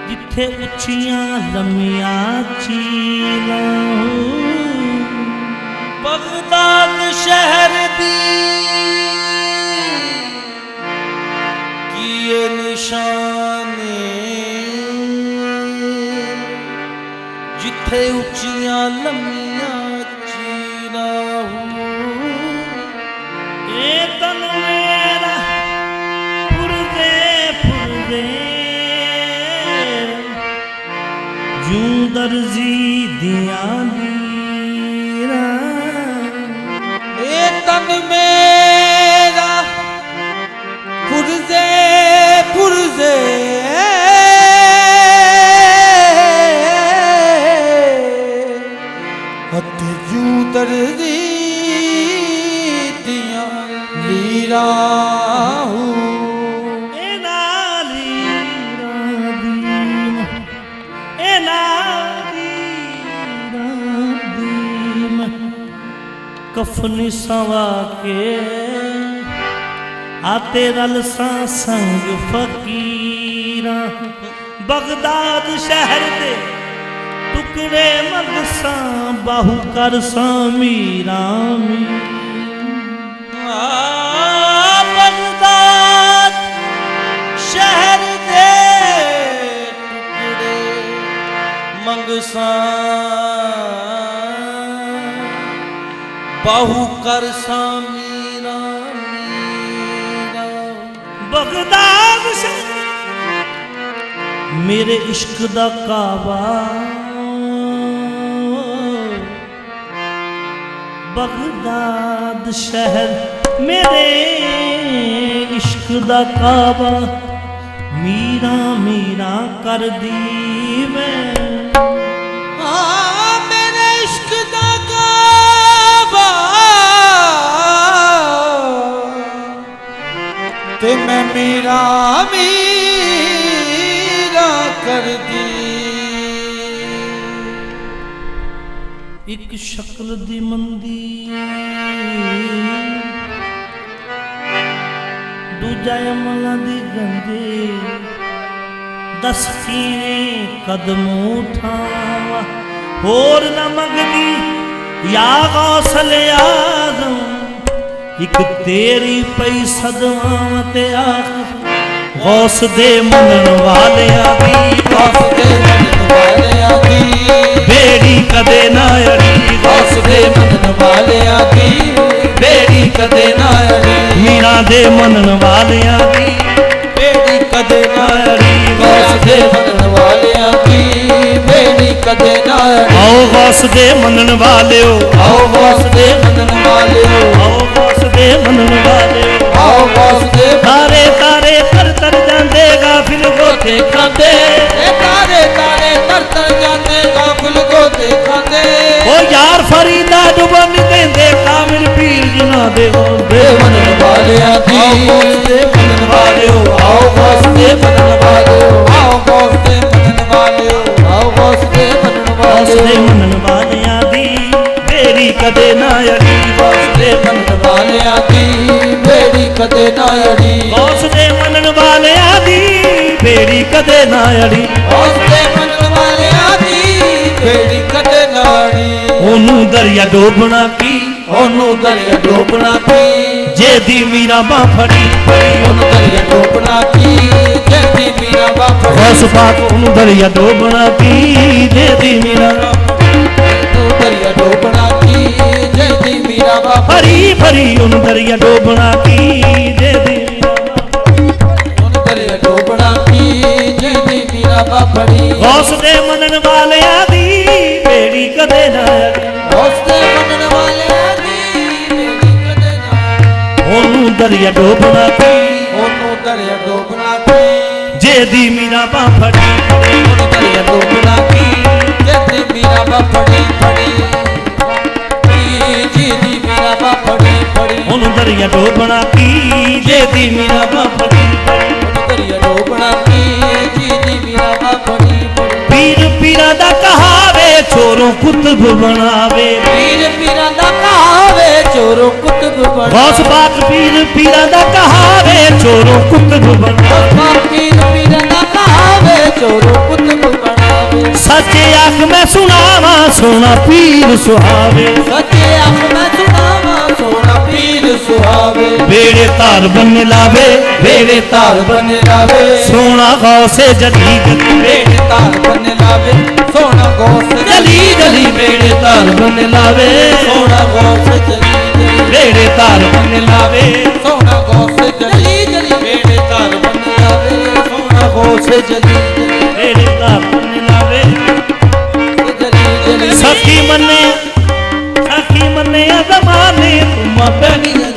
जिथे उचियां लम्मियां चीलां बगदाद शहर दी किए निशाने जिथे उचियां लम्मियां चीलां ए तन मेरा पुरदे पुरदे जूं दर्जी दिया लीरा ए तन मेरा पुरजे पुरजे हथ जूं दर्जी दिया लीरा कफनी सवा के आते रल सा संग फकीरा बगदाद शहर दे टुकड़े मगसा बाहू कर सा मीरा बगदाद शहर दे टुकड़े मगसा बाहू कर सा मीरा मीरा बगदाद मेरे इश्क दा काबा बगदाद शहर मेरे इश्क दा काबा मीरा मीरा कर दी मैं मेरे इश्क दा ते मैं मीरा मीरा कर दी एक शक्ल दी मंदी दूजा अमला दी गंदे दस कदम उठावा होर न मंगदी या गौसले आज़म एक तेरी पई सदवाते आख गौस दे मनन वालियां दी गौस दे मनन वालियां दी बेड़ी कदे ना अड़ी गौस दे मनन वालियां दी बेड़ी कदे ना अड़ी मीरा दे मनन वालियां दी बेड़ी कदे ना अड़ी गौस दे मनन वालियां दी बेड़ी कदे ना अड़ी आओ गौस दे मनन वालियो आओ गौस दे मनन वालियो आओ मनन वाले आओ गौस दे तारे तारे तर तर जांदे गाफिल गोते खांदे तारे तारे तर तर जांदे गाफिल गोते खांदे ओ यार फरीदा डुबन देंदे कामिल पीर जुना दे मनन वालियां दी गौस दे मनन वालियो आओ गौस दे मनन वालियो आओ गौस दे मनन वालियो आओ गौस दे मनन वालियां दी बेड़ी कदे ना अड़ी गौस दे मनन वालियां दी बेड़ी कदे ना अड़ी गौस दे मनन वालियां दी बेड़ी कदे ना अड़ी गौस दे मनन वालियां दी बेड़ी कदे ना अड़ी ओनू दरिया डोबना की ओनू दरिया डोबना की जे दी मीरा बा फड़ी फड़ी ओनू दरिया डोबना की जे दी मीरा बा फड़ी गौस पाक ओनू दरिया डोबना की जे दी मीरा ओनू दरिया डोबना की जे दी ਮੀਰਾ ਬਾਬਾ ਭਰੀ ਭਰੀ ਉਹਨੂੰ ਦਰਿਆ ਡੋਬਣਾ ਕੀ ਜੇ ਦੀ ਉਹਨੂੰ ਦਰਿਆ ਡੋਬਣਾ ਕੀ ਜੇ ਦੀ ਮੀਰਾ ਬਾਬੜੀ ਉਸ ਦੇ ਮੰਨਣ ਵਾਲਿਆਂ ਦੀ ਬੇੜੀ ਕਦੇ ਨਾ ਅੜੇ ਉਸ ਦੇ ਮੰਨਣ ਵਾਲਿਆਂ ਦੀ ਬੇੜੀ ਕਦੇ ਨਾ ਉਹਨੂੰ ਦਰਿਆ ਡੋਬਣਾ ਕੀ ਉਹਨੂੰ ਦਰਿਆ ਡੋਬਣਾ ਕੀ ਜੇ ਦੀ ਮੀਰਾ ਬਾਫੜੀ ਉਹਨੂੰ ਦਰਿਆ ਡੋਬਣਾ ਕੀ ਜੇ ਦੀ ਮੀਰਾ ਬਾਬੜੀ ਫੜੀ ਜੀ ਦੀ ਮੀਰਾ ਬਾਬੜੀ ਫੜੀ ਉਹਨੂੰ ਦਰਿਆ ਡੋਬਣਾ ਕੀ ਜੇ ਦੀ ਮੀਰਾ ਬਾਫੜੀ ਉਹਨੂੰ ਦਰਿਆ ਡੋਬਣਾ ਕੀ ਜੀ ਦੀ ਮੀਰਾ ਬਾਬੜੀ ਫੜੀ ਪੀਰ ਪੀਰਾਂ ਦਾ ਕਹਾਵੇ ਚੋਰੋਂ ਕੁਤਬ ਬਣਾਵੇ ਪੀਰ ਪੀਰਾਂ ਦਾ ਕਹਾਵੇ ਚੋਰੋਂ ਕੁਤਬ ਬਣਾ ਗੌਸ ਪਾਕ ਪੀਰ ਪੀਰਾਂ ਦਾ ਕਹਾਵੇ ਚੋਰੋਂ ਕੁਤਬ ਬਣਾਵੇ ਪੀਰ ਪੀਰਾਂ ਦਾ ਕਹਾਵੇ ਚੋਰੋਂ ਕੁਤਬ ਬਣਾਵੇ ਸੱਚੇ ਆਖ ਮੈਂ ਸੁਣਾਵਾਂ ਸੋਹਣਾ ਪੀਰ ਸੁਹਾਵੇ ਸੱਚੇ ਆਖ ਮੈਂ ਸੁਣਾਵਾਂ ਸੋਹਣਾ ਪੀਰ ਸੁਹਾਵੇ ਬੇੜੇ ਧਾਰ ਬੰਨ ਲਾਵੇ ਬੇੜੇ ਧਾਰ ਬਨ ਲਾਵੇ ਸੋਹਣਾ ਗੌਸੇ ਜਲੀ ਜਲੀ ਬੇੜੇ ਧਾਰ ਬਨ ਲਾਵੇ ਸੋਹਣਾ ਗੋਸ ਜਲੀ ਜਲੀ ਬੇੜੇ ਧਾਰ ਬੰਨ ਲਾਵੇ ਸੋਹਣਾ ਗੋਸ ਜਲੀ ਜਲੀ ਬੇੜੇ ਧਾਰ ਬੰਨ ਲਾਵੇ ਸੋਹਣਾ ਗੋਸ ਜਲੀ ਜਲੀ ਬੇੜੇ ਧਾਰ ਬਨ ਲਾਵੇ ਸੋਹਣਾ ਗੋਸ ਜਲੀ ਜਲੀ ਬੇੜੇ ਧਾਰ ਬੰਨ ਲਾਵੇ ਜਲੀ ਜਲੀ ਸਖੀ ਮੰਨੇ ਜ਼ਮਾਨੇ ਤੁਮਾਂ ਪੈ ਗਈਆਂ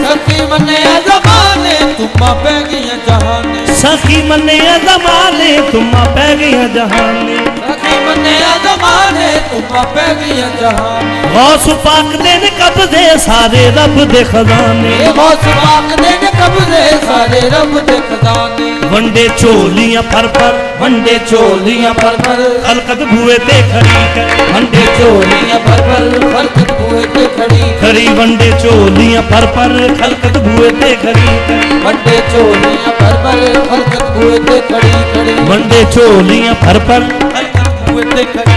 ਸਖੀ ਮੰਨਿਆ ਜ਼ਮਾਨੇ ਤੁਮਾਂ ਪੈ ਗਈਆਂ ਜਹਾਨੇ ਸਖੀ ਮੰਨੇ ਜ਼ਮਾਨੇ ਤੁਮਾਂ ਪੈ ਗਈਆਂ ਜਹਾਨੇ ਸਖੀ ਮੰਨਿਆ ਜ਼ਮਾਨੇ ਤੁਮਾਂ ਪੈ ਗਈਆਂ ਜਹਾਨੇ ਗੌਸ ਪਾਕ ਦੇ ਨੇ ਕਬਜ਼ੇ ਸਾਰੇ ਰੱਬ ਦੇ ਖਜ਼ਾਨੇ ਇਹ ਗੌਸ ਪਾਕ ਦੇ ਨੇ ਕਬਜ਼ੇ ਸਾਰੇ ਰੱਬ ਦੇ ਖਜ਼ਾਨੇ ਵੰਡੇ ਝੋਲੀਆਂ ਫਰ ਫਰ ਵੰਡੇ ਝੋਲੀਆਂ ਪਰ ਪਰ ਖਲਕਤ ਬੂਏ ਤੇ ਖੜੀ ਕਰ ਵੰਡੇ ਝੋਲੀਆਂ ਪਰ ਪਰ ਖਲਕਤ ਬੂਹੇ ਤੇ ਖੜੀ ਖਰੀ ਵੰਡੇ ਝੋਲੀਆਂ ਫਰ ਫਰ ਖਲਕਤ ਬੂਏ ਤੇ ਖੜੀ ਕਰ ਵੰਡੇ ਝੋਲੀਆਂ ਪਰ ਪਰ ਖਲਕਤ ਬੂਹੇ ਤੇ ਖੜੀ ਖੜੀ ਵੰਡੇ ਝੋਲੀਆਂ ਫਰ ਫਰ ਖਲਕਤ ਬੂਹੇ ਤੇ ਖੜੀ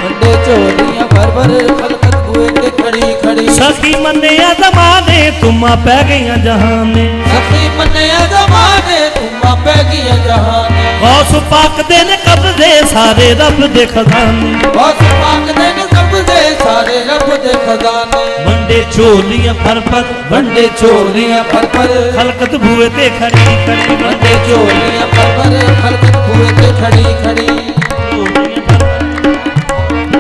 ਵੰਡੇ ਝੋਲੀਆਂ ਪਰ ਪਰ ਖਲਕਤ ਬੂਹੇ ਤੇ ਖੜੀ ਖੜੀ ਸਖੀ ਮੰਨਿਆ ਜ਼ਮਾਨੇ ਤੁਮਾਂ ਪੈ ਗਈਆਂ ਜਹਾਨੇ ਸਖੀ ਮੰਨਿਆ ਜ਼ਮਾਨੇ ਤੁਮਾਂ ਪੈ ਗਈਆਂ ਜਹਾਨੇ ਗੌਸ ਪਾਕ ਦੇ ਨੇ ਕਬਜ਼ੇ ਸਾਰੇ ਰੱਬ ਦੇ ਖਜ਼ਾਨੇ ਗੌਸ ਪਾਕ ਦੇ ਨੇ ਕਬਜ਼ੇ ਸਾਰੇ ਰੱਬ ਦੇ ਖਜ਼ਾਨੇ ਵੰਡੇ ਝੋਲੀਆਂ ਫਰ ਫਰ ਵੰਡੇ ਝੋਲੀਆਂ ਪਰ ਪਰ ਖਲਕਤ ਬੂਏ ਤੇ ਖੜੀ ਖੜੀ ਵੰਡੇ ਝੋਲੀਆਂ ਪਰ ਪਰ ਖਲਕਤ ਬੂਹੇ ਤੇ ਖੜੀ ਖੜੀ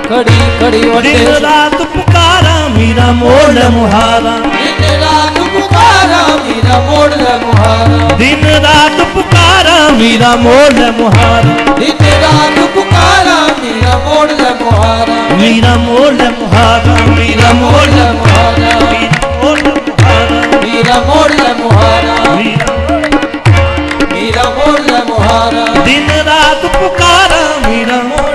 ਖੜੀ ਖੜੀ ਵੰਡੇ ਦਿਨ ਰਾਤ ਪੁਕਾਰਾਂ ਮੀਰਾ ਮੋੜ ਮੁਹਾਰਾ ਦਿਨ ਰਾਤ ਪੁਕਾਰਾ ਮੀਰਾ ਮੋੜ ਲੈ ਮੁਹਾਰਾ ਦਿਨ ਰਾਤ ਪੁਕਾਰਾਂ ਮੀਰਾ ਮੋੜ ਮੁਹਾਰਾ ਦਿਨ ਰਾਤ ਪੁਕਾਰਾ ਮੀਰਾ ਮੋੜ ਲੈ ਮੁਹਾਰਾ ਮੀਰਾ ਮੋੜ ਮੁਹਾਰਾ ਮੀਰਾ ਮੋੜ ਲੈ ਮੁਹਾਰਾ ਮੀਰਾ ਮੋੜ ਮੁਹਾਰਾ ਮੀਰਾ ਮੋੜ ਲੈ ਮੁਹਾਰਾ ਮੀਰਾ ਮੀਰਾ ਮੋੜ ਲੈ ਮੁਹਾਰਾ ਦਿਨ ਰਾਤ ਪੁਕਾਰਾਂ ਮੀਰਾ ਮੋੜ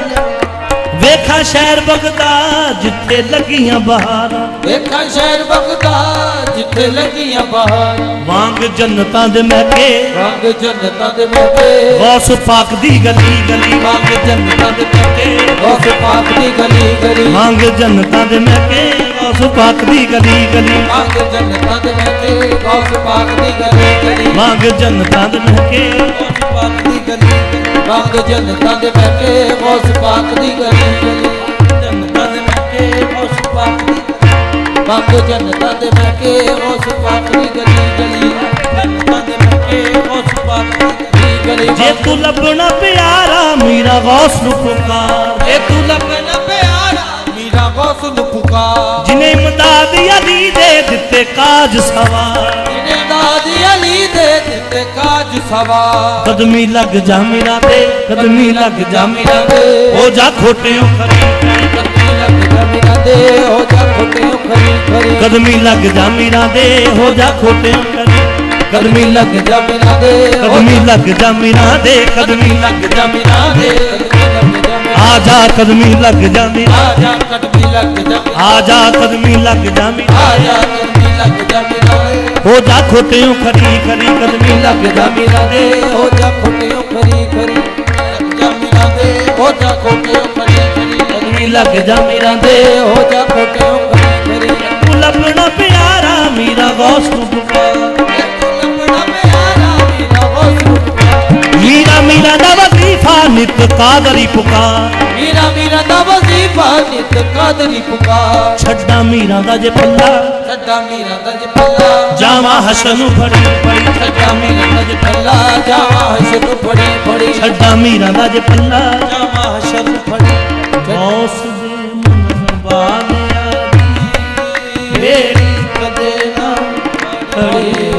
ਵੇਖਾਂ ਸ਼ਹਿਰ ਬਗਦਾਦ ਜਿੱਥੇ ਲੱਗੀਆਂ ਬਹਾਰਾਂ ਵੇਖਾਂ ਸ਼ਹਿਰ ਬਗਦਾਦ ਜਿੱਥੇ ਲੱਗੀਆਂ ਬਹਾਰਾਂ ਵਾਂਗ ਜੰਨਤਾਂ ਦੇ ਮਹਿਕੇ ਰੰਗ ਜੰਨਤਾਂ ਦੇ ਮਹਿਕੇ ਗੌਸ ਪਾਕ ਦੀ ਗਲੀ ਗਲੀ ਰੰਗ ਜੰਨਤਾਂ ਦੇ ਮਹਿਕੇ ਗੌਸ ਪਾਕ ਦੀ ਗਲੀ ਗਲੀ ਵਾਂਗ ਜੰਨਤਾਂ ਦੇ ਮਹਿਕੇ ਗੌਸ ਪਾਕ ਦੀ ਗਲੀ ਗਲੀ ਰੰਗ ਜੰਨਤਾਂ ਦੇ ਮਹਿਕੇ ਗੌਸ ਪਾਕ ਦੀ ਗਲੀ ਗਲੀ ਵਾਂਗ ਜੰਨਤਾਂ ਦੇ ਮਹਿਕੇ ਗੌਸ ਪਾਕ ਦੀ ਗਲੀ ਰੰਗ ਜੰਨਤਾਂ ਦੇ ਮਹਿਕੇ ਗੌਸ ਪਾਕ ਦੀ ਗਲੀ ਗਲੀ ਜੰਨਤਾਂ ਦੇ ਮਹਿਕੇ ਗੌਸ ਪਾਕ ਦੀ ਰੰਗ ਜੰਨਤਾਂ ਦੇ ਮਹਿਕੇ ਗੌਸ ਪਾਕ ਦੀ ਗਲੀ ਗਲੀ ਜੰਨਤਾਂ ਦੇ ਮਹਿਕੇ ਗੌਸ ਪਾਕ ਦੀ ਗਲੀ ਜੇ ਤੂੰ ਲੱਭਣਾ ਪਿਆਰਾ ਮੀਰਾ ਗੌਸ ਨੂੰ ਪੁਕਾਰ ਜੇ ਤੂੰ ਲੱਭਣਾ ਪਿਆਰਾ ਮੀਰਾ ਗੌਸ ਨੂੰ ਪੁਕਾਰ ਜਿਨੇ ਇਮਦਾਦ ਅਲੀ ਦੇ ਦਿੱਤੇ ਕਾਜ ਸਵਾਰ ਜਿਨੇ ਦਾਦੀ ਅਲੀ ਦੇ ਦਿੱਤੇ ਕਾਜ ਸਵਾਰ ਕਦਮੀ ਲੱਗ ਜਾ ਮੀਰਾ ਤੇ ਕਦਮੀ ਲੱਗ ਜਾ ਮੀਰਾ ਦੇ ਹੋ ਜਾ ਖੋਟਿਓ ਖਰੀ ਕਦਮੀ ਲੱਗ ਜਾ ਮੀਰਾ ਦੇ ਹੋ ਜਾ ਖੋਟਿਓ ਖਰੀ ਖਰੀ ਕਦਮੀ ਲੱਗ ਜਾ ਮੀਰਾ ਦੇ ਹੋ ਜਾ ਖੋਟਿਓ ਖਰੀ ਕਦਮੀ ਲੱਗ ਜਾ ਮੀਰਾ ਦੇ ਕਦਮੀ ਲੱਗ ਜਾ ਮੀਰਾ ਦੇ ਕਦਮੀ ਲੱਗ ਜਾ ਮੀਰਾ ਦੇ ਆ ਜਾ ਕਦਮੀ ਲੱਗ ਜਾ ਮੀਰਾ ਆ ਜਾ ਕਦਮੀ ਲੱਗ ਜਾ ਆ ਜਾ ਕਦਮੀ ਲੱਗ ਜਾ ਮੀਰਾ ਆ ਜਾ ਕਦਮੀ ਲੱਗ ਜਾ ਮੀਰਾ ਹੋ ਜਾ ਖੋਟਿਓ ਖਰੀ ਖਰੀ ਕਦਮੀ ਲੱਗ ਜਾ ਮੀਰਾ ਦੇ ਹੋ ਜਾ ਖੋਟਿਓ ਖਰੀ ਖਰੀ ਲੱਗ ਜਾ ਮੀਰਾ ਦੇ ਹੋ ਜਾ ਖੋਟਿਓ ਖਰੀ ਖਰੀ ਕਦਮੀ ਲੱਗ ਜਾ ਮੀਰਾ ਦੇ ਦੇ ਹੋ ਜਾ ਖੋਟਿਓ ਖਰੀ ਖਰੀ ਤੂੰ ਲੱਭਣਾ ਪਿਆਰਾ ਮੀਰਾ ਗੌਸ ਨੂੰ ਪੁਕਾਰ ਤੂੰ ਲੱਭਣਾ ਪਿਆਰਾ ਮੀਰਾ ਗੌਸ ਨੂੰ ਪੁਕਾਰ ਮੀਰਾ ਮੀਰਾ ਦਾ ਵਜ਼ੀਫਾ ਨਿਤ ਕਾਦਰੀ ਪੁਕਾਰ ਮੀਰਾ ਮੀਰਾ ਦਾ ਵਜ਼ੀਫਾ ਪਾ ਨਿਤ ਕਾਦਰੀ ਪੁਕਾਰ ਛੱਡਾਂ ਮੀਰਾਂ ਦਾ ਜੇ ਪੱਲਾ ਛੱਡਾਂ ਮੀਰਾਂ ਦਾ ਜੇ ਪੱਲਾ ਜਾਵਾਂ ਹਸਨ ਨੂੰ ਫੜੀ ਫੜੀ ਛੱਡਾਂ ਮੀਰਾਂ ਦਾ ਜੇ ਪੱਲਾ ਜਾਵਾਂ ਹਸਨ ਨੂੰ ਫੜੀ ਫੜੀ ਛੱਡਾਂ ਮੀਰਾਂ ਦਾ ਜੇ ਪੱਲਾ ਜਾਵਾਂ ਹਸਨ ਨੂੰ ਫੜੀ ਉਸ ਦੇ ਮਨ ਵਾਲਿਆ ਦੀ ਮੇਰੀ ਕਦੇ ਨਾ ਖੜੀ